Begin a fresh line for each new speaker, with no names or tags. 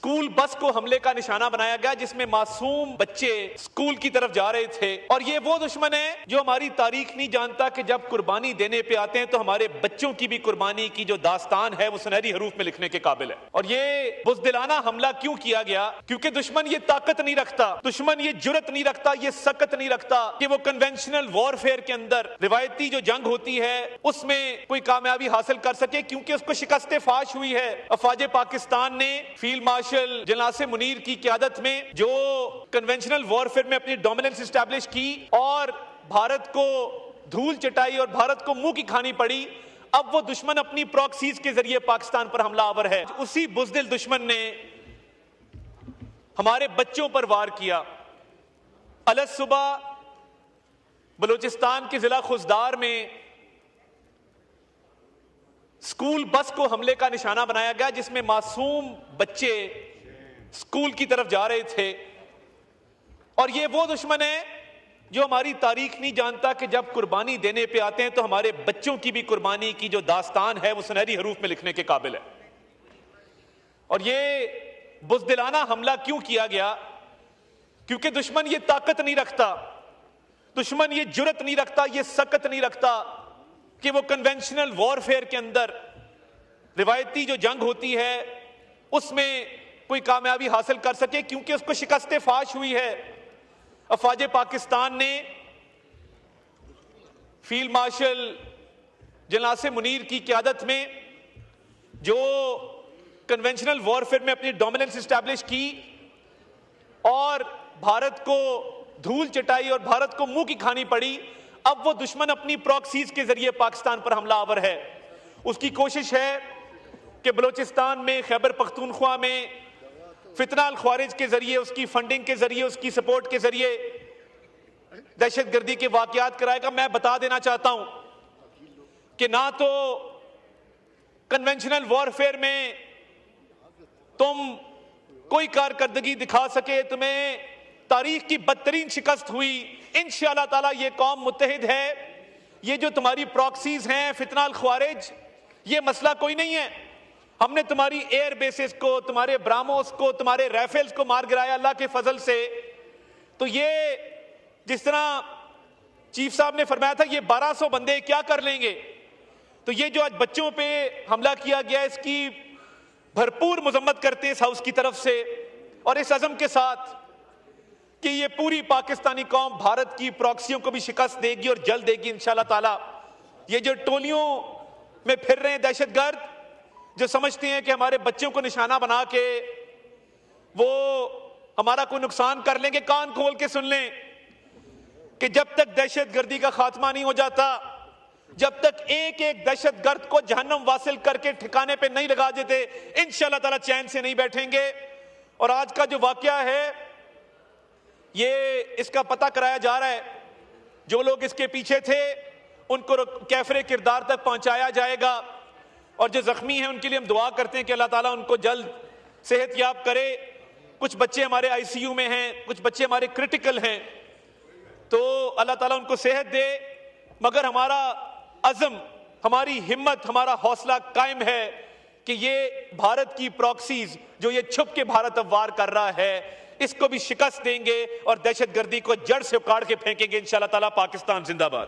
School bus को हमले का निशाना बनाया गया जिसमें मासूम बच्चे स्कूल की तरफ जा रहे थे। और ये वो दुश्मन है जो हमारी तारीख नहीं जानता कि जब कुर्बानी देने पे आते हैं तो हमारे बच्चों की भी कुर्बानी की जो दास्तान है वो सुनहरी हरूफ में लिखने के काबिल है। और ये बुज़दिलाना हमला क्यों किया गया? क्योंकि दुश्मन ये ताकत नहीं रखता, दुश्मन ये जुर्रत नहीं रखता, ये सकत नहीं रखता कि वो कन्वेंशनल वॉरफेयर के अंदर रिवायती जो जंग होती है उसमें कोई कामयाबी हासिल कर सके, क्योंकि उसको शिकस्त फाश हुई है। अफवाज पाकिस्तान ने फील्ड मार्शल जनासे मुनीर की क़यादत में जो कन्वेंशनल वॉरफेयर में अपनी डोमिनेंस एस्टैब्लिश की और भारत को धूल चटाई और भारत को मुंह की खानी पड़ी। अब वो दुश्मन अपनी प्रॉक्सीज के जरिए पाकिस्तान पर हमलावर है। उसी बुज़दिल दुश्मन ने हमारे बच्चों पर वार किया। अलस सुबह बलूचिस्तान के जिला खुजदार में स्कूल बस को हमले का निशाना बनाया गया जिसमें मासूम बच्चे स्कूल की तरफ जा रहे थे। और ये वो दुश्मन है जो हमारी तारीख नहीं जानता कि जब कुर्बानी देने पे आते हैं तो हमारे बच्चों की भी कुर्बानी की जो दास्तान है वो सुनहरी हरूफ में लिखने के काबिल है। और ये बुज़दिलाना हमला क्यों किया गया? क्योंकि दुश्मन ये ताकत नहीं रखता, दुश्मन ये जुर्रत नहीं रखता, ये सकत नहीं रखता कि वो कन्वेंशनल वॉरफेयर के अंदर रिवायती जो जंग होती है उसमें कोई कामयाबी हासिल कर सके, क्योंकि उसको शिकस्त फाश हुई है। अफवाज पाकिस्तान ने फील्ड मार्शल जनासे मुनीर की क़यादत में जो कन्वेंशनल वॉरफेयर में अपनी डोमिनेंस एस्टैब्लिश की और भारत को धूल चटाई और भारत को मुंह की खानी पड़ी। अब वो दुश्मन अपनी प्रॉक्सीज के जरिए पाकिस्तान पर हमलावर है। उसकी कोशिश है कि बलूचिस्तान में, खैबर पख्तूनख्वा में फितना अल ख्वारिज के जरिए, उसकी फंडिंग के जरिए, उसकी सपोर्ट के जरिए दहशतगर्दी के वाकयात कराएगा। मैं बता देना चाहता हूं कि ना तो कन्वेंशनल वॉरफेयर में तुम कोई कारकर्दगी दिखा सके, तुम्हें तारीख की बदतरीन शिकस्त हुई। इंशाअल्लाह ताला ये कौम मुत्तहिद है। ये जो तुम्हारी प्रॉक्सीज हैं, फितना अल ख्वारिज, ये मसला कोई नहीं है। हमने तुम्हारी एयर बेसिस को, तुम्हारे ब्राह्मोस को, तुम्हारे राइफल्स को मार गिराया अल्लाह के फजल से। तो ये जिस तरह चीफ साहब ने फरमाया था ये 1200 बंदे क्या कर लेंगे, तो ये जो आज बच्चों पे हमला किया गया इसकी भरपूर मजम्मत करते हैं इस हाउस की तरफ से, और इस अज़म के साथ कि ये पूरी पाकिस्तानी कौम भारत की प्रॉक्सियों को भी शिकस्त देगी और जल्द देगी इंशाअल्लाह ताला। ये जो टोलियों में फिर रहे हैं दहशतगर्द, जो समझते हैं कि हमारे बच्चों को निशाना बना के वो हमारा कोई नुकसान कर लेंगे, कान खोल के सुन लें कि जब तक दहशतगर्दी का खात्मा नहीं हो जाता, जब तक एक एक दहशतगर्द को जहन्नम वासिल करके ठिकाने पे नहीं लगा देते, इंशाअल्लाह ताला चैन से नहीं बैठेंगे। और आज का जो वाकया है ये इसका पता कराया जा रहा है। जो लोग इसके पीछे थे उनको कैफरे किरदार तक पहुंचाया जाएगा, और जो जख्मी हैं उनके लिए हम दुआ करते हैं कि अल्लाह ताला उनको जल्द सेहतयाब करे। कुछ बच्चे हमारे आईसीयू में हैं, कुछ बच्चे हमारे क्रिटिकल हैं, तो अल्लाह ताला उनको सेहत दे। मगर हमारा अज़म, हमारी हिम्मत, हमारा हौसला कायम है कि ये भारत की प्रॉक्सीज जो ये छुप के भारत अब वार कर रहा है इसको भी शिकस्त देंगे और दहशतगर्दी को जड़ से उखाड़ के फेंकेंगे इंशाअल्लाह ताला। पाकिस्तान जिंदाबाद।